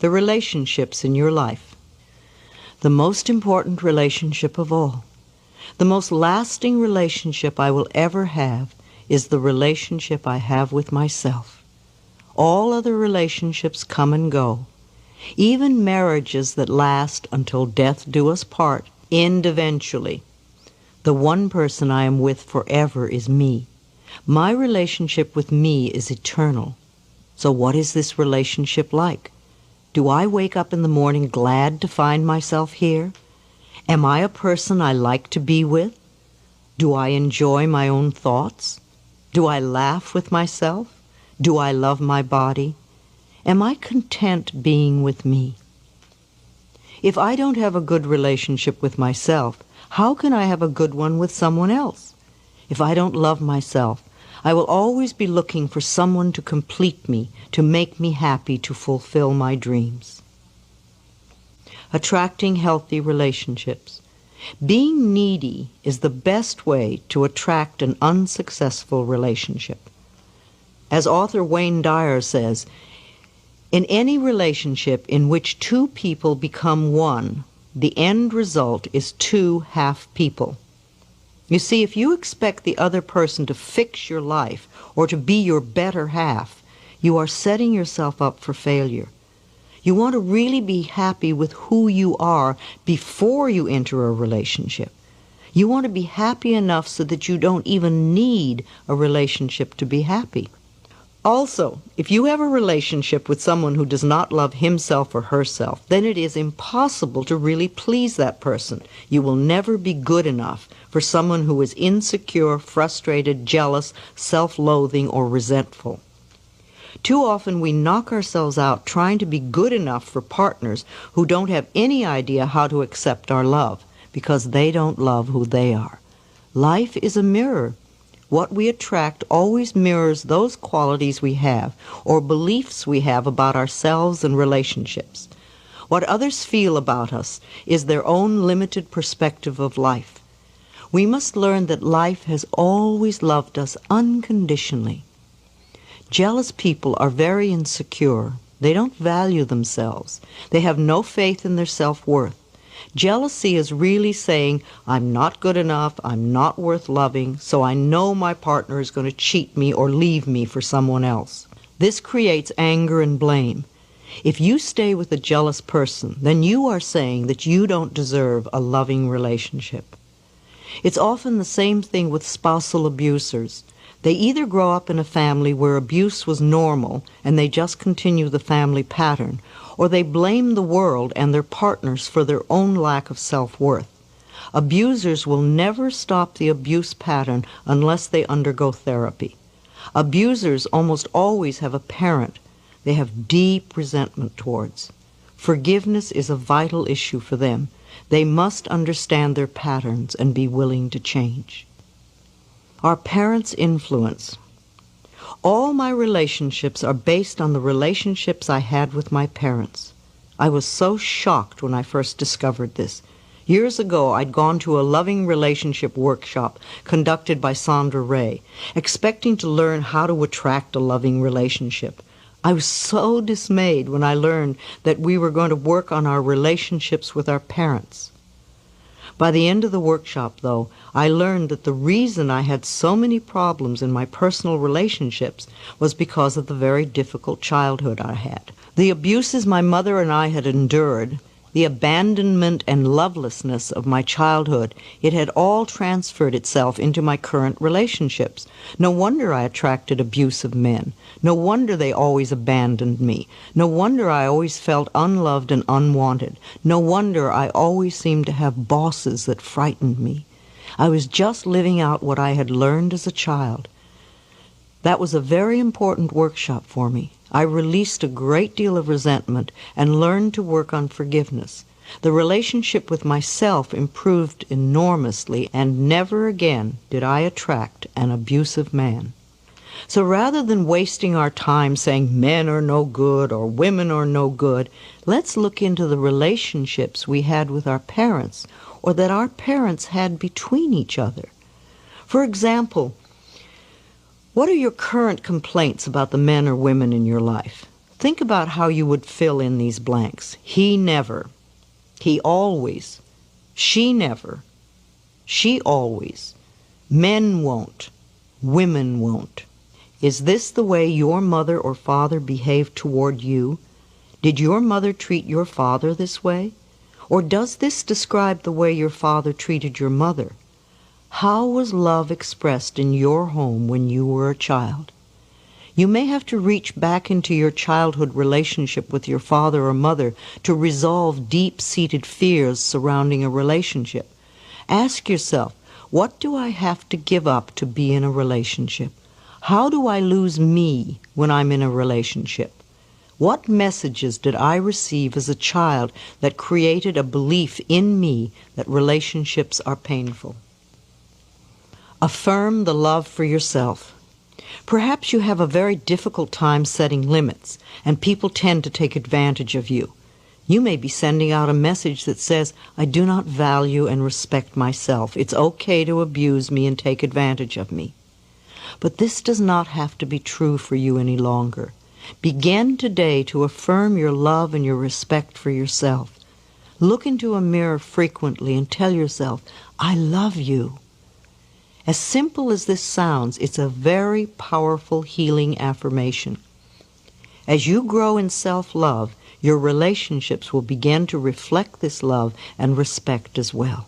the relationships in your life. The most important relationship of all, the most lasting relationship I will ever have, is the relationship I have with myself. All other relationships come and go. Even marriages that last until death do us part end eventually. The one person I am with forever is me. My relationship with me is eternal. So what is this relationship like? Do I wake up in the morning glad to find myself here? Am I a person I like to be with? Do I enjoy my own thoughts? Do I laugh with myself? Do I love my body? Am I content being with me? If I don't have a good relationship with myself, how can I have a good one with someone else? If I don't love myself, I will always be looking for someone to complete me, to make me happy, to fulfill my dreams. Attracting healthy relationships. Being needy is the best way to attract an unsuccessful relationship. As author Wayne Dyer says, in any relationship in which two people become one, the end result is two half people. You see, if you expect the other person to fix your life or to be your better half, you are setting yourself up for failure. You want to really be happy with who you are before you enter a relationship. You want to be happy enough so that you don't even need a relationship to be happy. Also, if you have a relationship with someone who does not love himself or herself, then it is impossible to really please that person. You will never be good enough for someone who is insecure, frustrated, jealous, self-loathing, or resentful. Too often we knock ourselves out trying to be good enough for partners who don't have any idea how to accept our love, because they don't love who they are. Life is a mirror. What we attract always mirrors those qualities we have or beliefs we have about ourselves and relationships. What others feel about us is their own limited perspective of life. We must learn that life has always loved us unconditionally. Jealous people are very insecure. They don't value themselves. They have no faith in their self-worth. Jealousy is really saying, I'm not good enough, I'm not worth loving, so I know my partner is going to cheat me or leave me for someone else. This creates anger and blame. If you stay with a jealous person, then you are saying that you don't deserve a loving relationship. It's often the same thing with spousal abusers. They either grow up in a family where abuse was normal and they just continue the family pattern, or they blame the world and their partners for their own lack of self-worth. Abusers will never stop the abuse pattern unless they undergo therapy. Abusers almost always have a parent they have deep resentment towards. Forgiveness is a vital issue for them. They must understand their patterns and be willing to change. Our parents' influence. All my relationships are based on the relationships I had with my parents. I was so shocked when I first discovered this. Years ago, I'd gone to a loving relationship workshop conducted by Sandra Ray, expecting to learn how to attract a loving relationship. I was so dismayed when I learned that we were going to work on our relationships with our parents. By the end of the workshop, though, I learned that the reason I had so many problems in my personal relationships was because of the very difficult childhood I had. The abuses my mother and I had endured, the abandonment and lovelessness of my childhood, it had all transferred itself into my current relationships. No wonder I attracted abusive men. No wonder they always abandoned me. No wonder I always felt unloved and unwanted. No wonder I always seemed to have bosses that frightened me. I was just living out what I had learned as a child. That was a very important workshop for me. I released a great deal of resentment and learned to work on forgiveness. The relationship with myself improved enormously, and never again did I attract an abusive man. So rather than wasting our time saying men are no good or women are no good, let's look into the relationships we had with our parents or that our parents had between each other. For example, what are your current complaints about the men or women in your life? Think about how you would fill in these blanks. He never. He always. She never. She always. Men won't. Women won't. Is this the way your mother or father behaved toward you? Did your mother treat your father this way? Or does this describe the way your father treated your mother? How was love expressed in your home when you were a child? You may have to reach back into your childhood relationship with your father or mother to resolve deep-seated fears surrounding a relationship. Ask yourself, what do I have to give up to be in a relationship? How do I lose me when I'm in a relationship? What messages did I receive as a child that created a belief in me that relationships are painful? Affirm the love for yourself. Perhaps you have a very difficult time setting limits, and people tend to take advantage of you. You may be sending out a message that says, I do not value and respect myself. It's okay to abuse me and take advantage of me. But this does not have to be true for you any longer. Begin today to affirm your love and your respect for yourself. Look into a mirror frequently and tell yourself, I love you. As simple as this sounds, it's a very powerful healing affirmation. As you grow in self-love, your relationships will begin to reflect this love and respect as well.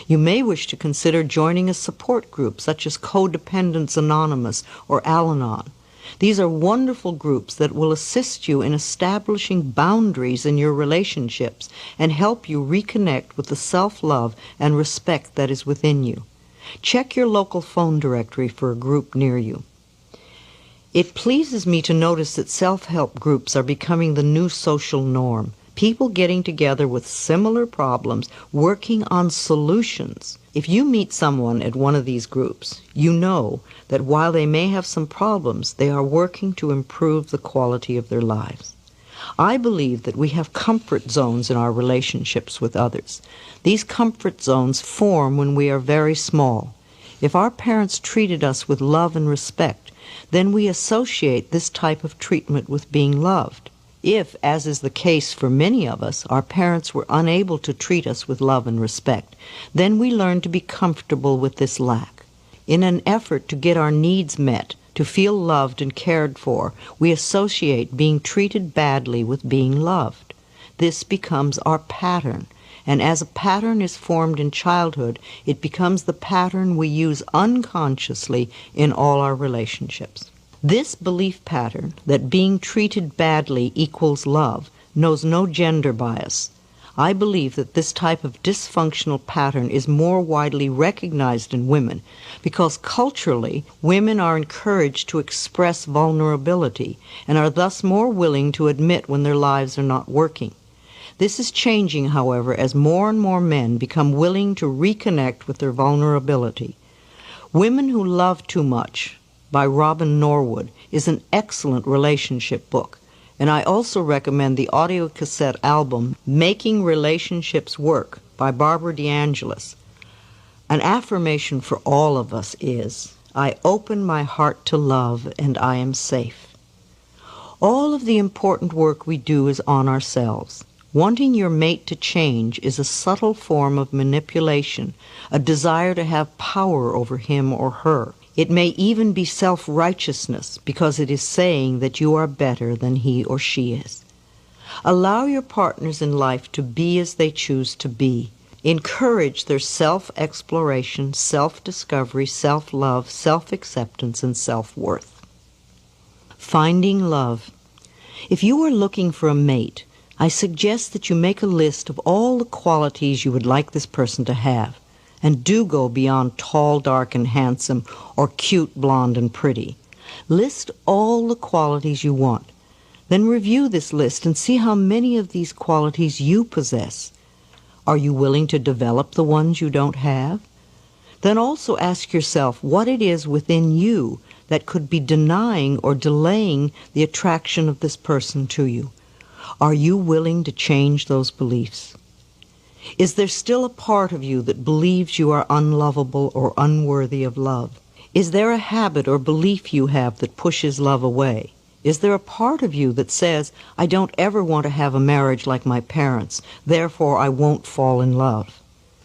You may wish to consider joining a support group such as Codependence Anonymous or Al-Anon. These are wonderful groups that will assist you in establishing boundaries in your relationships and help you reconnect with the self-love and respect that is within you. Check your local phone directory for a group near you. It pleases me to notice that self-help groups are becoming the new social norm. People getting together with similar problems, working on solutions. If you meet someone at one of these groups, you know that while they may have some problems, they are working to improve the quality of their lives. I believe that we have comfort zones in our relationships with others. These comfort zones form when we are very small. If our parents treated us with love and respect, then we associate this type of treatment with being loved. If, as is the case for many of us, our parents were unable to treat us with love and respect, then we learn to be comfortable with this lack. In an effort to get our needs met, to feel loved and cared for, we associate being treated badly with being loved. This becomes our pattern, and as a pattern is formed in childhood, it becomes the pattern we use unconsciously in all our relationships. This belief pattern that being treated badly equals love knows no gender bias. I believe that this type of dysfunctional pattern is more widely recognized in women because culturally women are encouraged to express vulnerability and are thus more willing to admit when their lives are not working. This is changing, however, as more and more men become willing to reconnect with their vulnerability. Women Who Love Too Much by Robin Norwood is an excellent relationship book, and I also recommend the audio cassette album Making Relationships Work by Barbara DeAngelis. An affirmation for all of us is, I open my heart to love and I am safe. All of the important work we do is on ourselves. Wanting your mate to change is a subtle form of manipulation, a desire to have power over him or her. It may even be self-righteousness because it is saying that you are better than he or she is. Allow your partners in life to be as they choose to be. Encourage their self-exploration, self-discovery, self-love, self-acceptance, and self-worth. Finding love. If you are looking for a mate, I suggest that you make a list of all the qualities you would like this person to have. And do go beyond tall, dark, and handsome, or cute, blonde, and pretty. List all the qualities you want. Then review this list and see how many of these qualities you possess. Are you willing to develop the ones you don't have? Then also ask yourself what it is within you that could be denying or delaying the attraction of this person to you. Are you willing to change those beliefs? Is there still a part of you that believes you are unlovable or unworthy of love? Is there a habit or belief you have that pushes love away? Is there a part of you that says, I don't ever want to have a marriage like my parents, therefore I won't fall in love?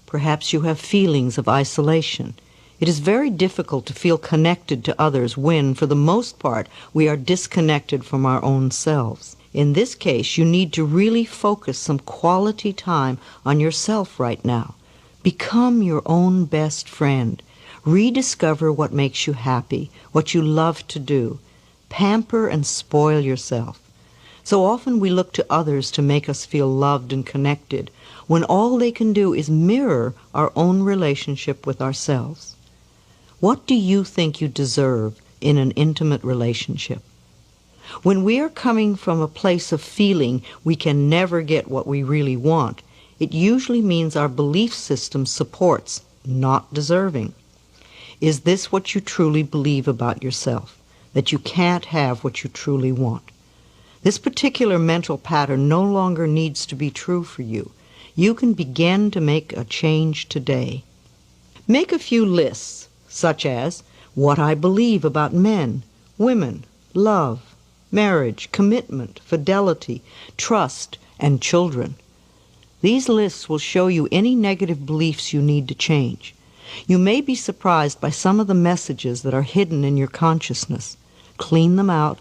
Perhaps you have feelings of isolation. It is very difficult to feel connected to others when, for the most part, we are disconnected from our own selves. In this case, you need to really focus some quality time on yourself right now. Become your own best friend. Rediscover what makes you happy, what you love to do. Pamper and spoil yourself. So often we look to others to make us feel loved and connected, when all they can do is mirror our own relationship with ourselves. What do you think you deserve in an intimate relationship? When we are coming from a place of feeling we can never get what we really want, it usually means our belief system supports not deserving. Is this what you truly believe about yourself? That you can't have what you truly want? This particular mental pattern no longer needs to be true for you. You can begin to make a change today. Make a few lists, such as what I believe about men, women, love, marriage, commitment, fidelity, trust, and children. These lists will show you any negative beliefs you need to change. You may be surprised by some of the messages that are hidden in your consciousness. Clean them out,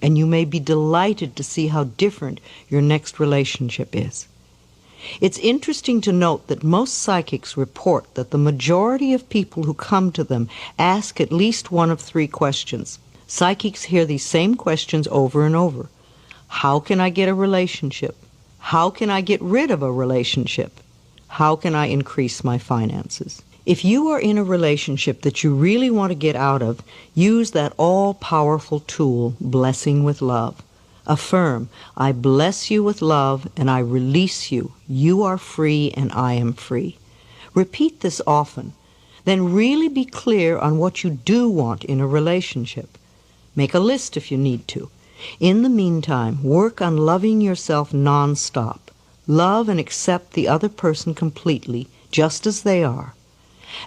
and you may be delighted to see how different your next relationship is. It's interesting to note that most psychics report that the majority of people who come to them ask at least one of three questions. Psychics hear these same questions over and over. How can I get a relationship? How can I get rid of a relationship? How can I increase my finances? If you are in a relationship that you really want to get out of, use that all-powerful tool, blessing with love. Affirm, I bless you with love and I release you. You are free and I am free. Repeat this often. Then really be clear on what you do want in a relationship. Make a list if you need to. In the meantime, work on loving yourself non-stop. Love and accept the other person completely, just as they are.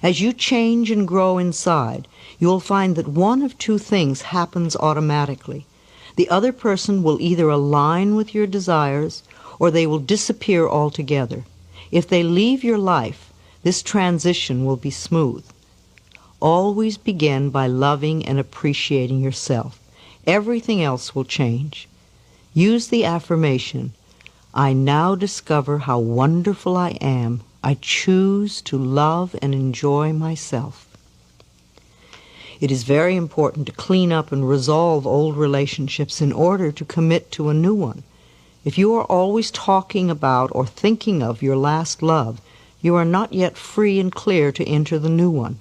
As you change and grow inside, you will find that one of two things happens automatically. The other person will either align with your desires or they will disappear altogether. If they leave your life, this transition will be smooth. Always begin by loving and appreciating yourself. Everything else will change. Use the affirmation, I now discover how wonderful I am. I choose to love and enjoy myself. It is very important to clean up and resolve old relationships in order to commit to a new one. If you are always talking about or thinking of your last love, you are not yet free and clear to enter the new one.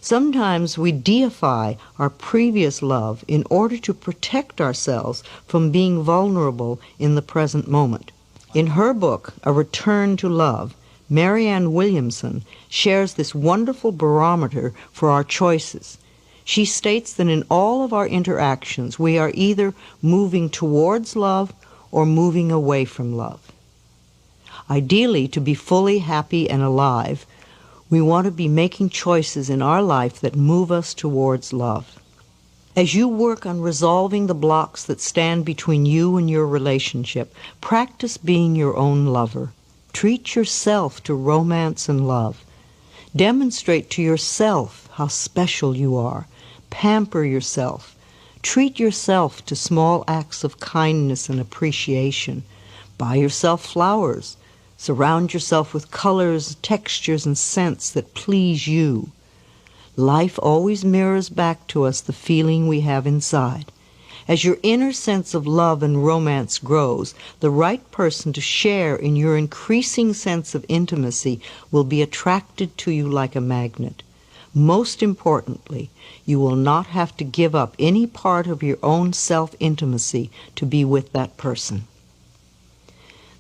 Sometimes we deify our previous love in order to protect ourselves from being vulnerable in the present moment. In her book, A Return to Love, Marianne Williamson shares this wonderful barometer for our choices. She states that in all of our interactions, we are either moving towards love or moving away from love. Ideally, to be fully happy and alive, we want to be making choices in our life that move us towards love. As you work on resolving the blocks that stand between you and your relationship, practice being your own lover. Treat yourself to romance and love. Demonstrate to yourself how special you are. Pamper yourself. Treat yourself to small acts of kindness and appreciation. Buy yourself flowers. Surround yourself with colors, textures, and scents that please you. Life always mirrors back to us the feeling we have inside. As your inner sense of love and romance grows, the right person to share in your increasing sense of intimacy will be attracted to you like a magnet. Most importantly, you will not have to give up any part of your own self-intimacy to be with that person.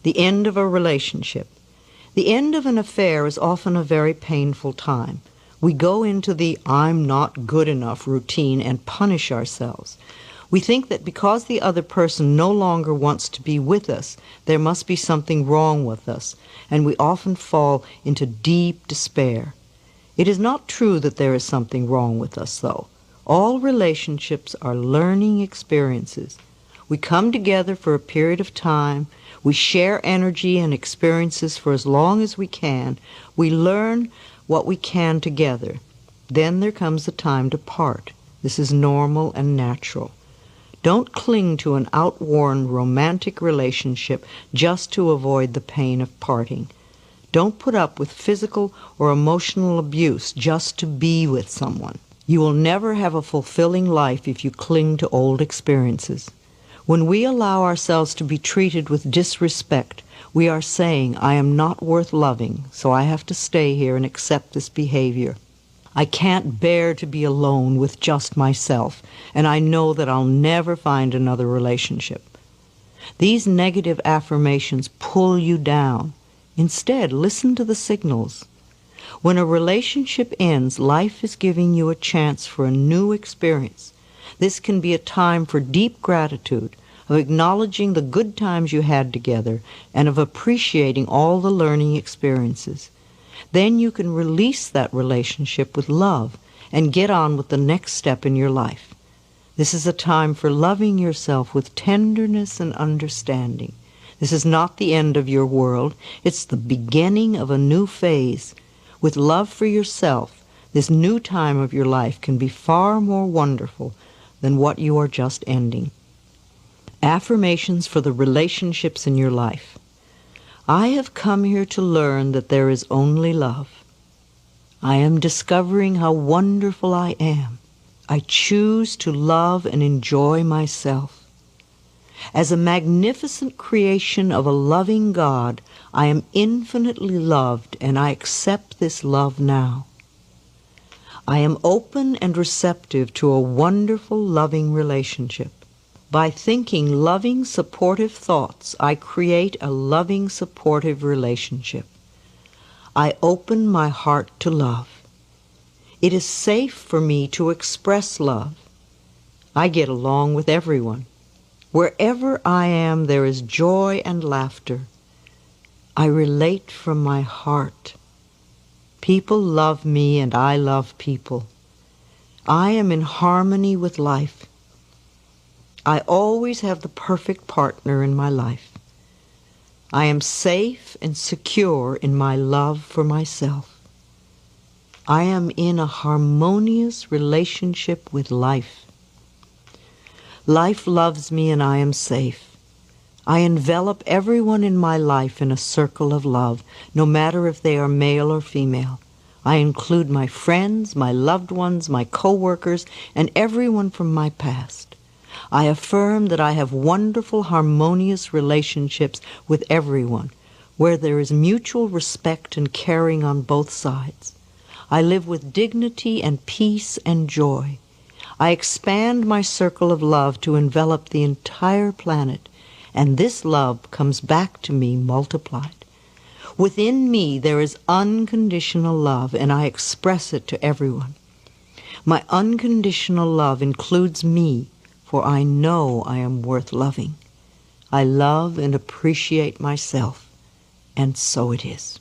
The end of a relationship. The end of an affair is often a very painful time. We go into the I'm not good enough routine and punish ourselves. We think that because the other person no longer wants to be with us, there must be something wrong with us, and we often fall into deep despair. It is not true that there is something wrong with us, though. All relationships are learning experiences. We come together for a period of time. We share energy and experiences for as long as we can. We learn what we can together. Then there comes the time to part. This is normal and natural. Don't cling to an outworn romantic relationship just to avoid the pain of parting. Don't put up with physical or emotional abuse just to be with someone. You will never have a fulfilling life if you cling to old experiences. When we allow ourselves to be treated with disrespect, we are saying, I am not worth loving, so I have to stay here and accept this behavior. I can't bear to be alone with just myself, and I know that I'll never find another relationship. These negative affirmations pull you down. Instead, listen to the signals. When a relationship ends, life is giving you a chance for a new experience. This can be a time for deep gratitude, of acknowledging the good times you had together, and of appreciating all the learning experiences. Then you can release that relationship with love and get on with the next step in your life. This is a time for loving yourself with tenderness and understanding. This is not the end of your world. It's the beginning of a new phase. With love for yourself, this new time of your life can be far more wonderful than what you are just ending. Affirmations for the relationships in your life. I have come here to learn that there is only love. I am discovering how wonderful I am. I choose to love and enjoy myself. As a magnificent creation of a loving God, I am infinitely loved, and I accept this love now. I am open and receptive to a wonderful, loving relationship. By thinking loving, supportive thoughts, I create a loving, supportive relationship. I open my heart to love. It is safe for me to express love. I get along with everyone. Wherever I am, there is joy and laughter. I relate from my heart. People love me and I love people. I am in harmony with life. I always have the perfect partner in my life. I am safe and secure in my love for myself. I am in a harmonious relationship with life. Life loves me and I am safe. I envelop everyone in my life in a circle of love, no matter if they are male or female. I include my friends, my loved ones, my co-workers, and everyone from my past. I affirm that I have wonderful, harmonious relationships with everyone, where there is mutual respect and caring on both sides. I live with dignity and peace and joy. I expand my circle of love to envelop the entire planet, and this love comes back to me multiplied. Within me there is unconditional love, and I express it to everyone. My unconditional love includes me, for I know I am worth loving. I love and appreciate myself, and so it is.